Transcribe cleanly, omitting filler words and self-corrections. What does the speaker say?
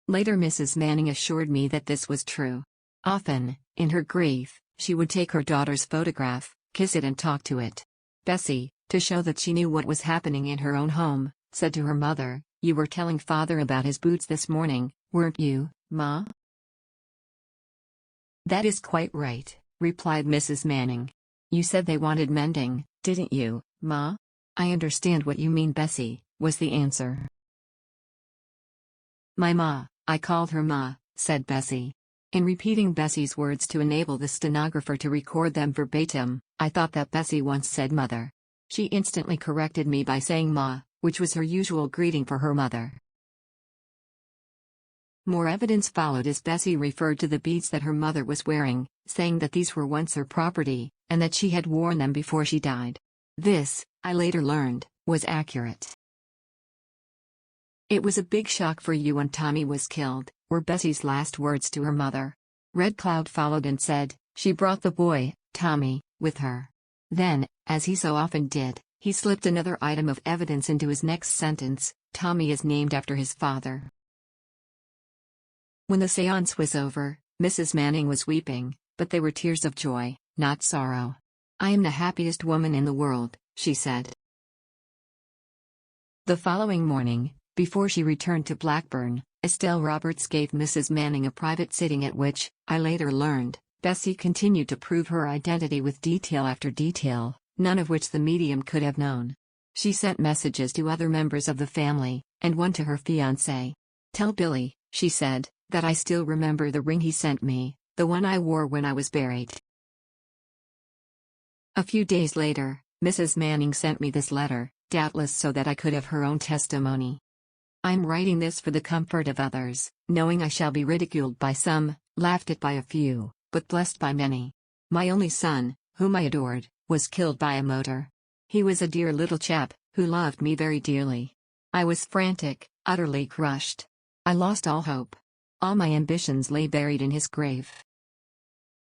Later Mrs. Manning assured me that this was true. Often, in her grief, she would take her daughter's photograph, kiss it and talk to it. Bessy, to show that she knew what was happening in her own home, said to her mother, "You were telling father about his boots this morning, weren't you, Ma?" "That is quite right," replied Mrs. Manning. "You said they wanted mending, didn't you, Ma?" "I understand what you mean, Bessy," was the answer. "My Ma," I called her Ma, said Bessy. In repeating Bessy's words to enable the stenographer to record them verbatim, I thought that Bessy once said mother. She instantly corrected me by saying Ma, which was her usual greeting for her mother. More evidence followed as Bessy referred to the beads that her mother was wearing, saying that these were once her property, and that she had worn them before she died. This, I later learned, was accurate. "It was a big shock for you when Tommy was killed," were Bessy's last words to her mother. Red Cloud followed and said, "She brought the boy, Tommy, with her." Then, as he so often did, he slipped another item of evidence into his next sentence: "Tommy is named after his father." When the séance was over, Mrs. Manning was weeping, but they were tears of joy, not sorrow. "I am the happiest woman in the world," she said. The following morning, before she returned to Blackburn, Estelle Roberts gave Mrs. Manning a private sitting at which, I later learned, Bessy continued to prove her identity with detail after detail, none of which the medium could have known. She sent messages to other members of the family, and one to her fiancé. "Tell Billy," she said, "that I still remember the ring he sent me, the one I wore when I was buried." A few days later, Mrs. Manning sent me this letter, doubtless so that I could have her own testimony. "I'm writing this for the comfort of others, knowing I shall be ridiculed by some, laughed at by a few, but blessed by many. My only son, whom I adored, was killed by a motor. He was a dear little chap, who loved me very dearly. I was frantic, utterly crushed. I lost all hope. All my ambitions lay buried in his grave.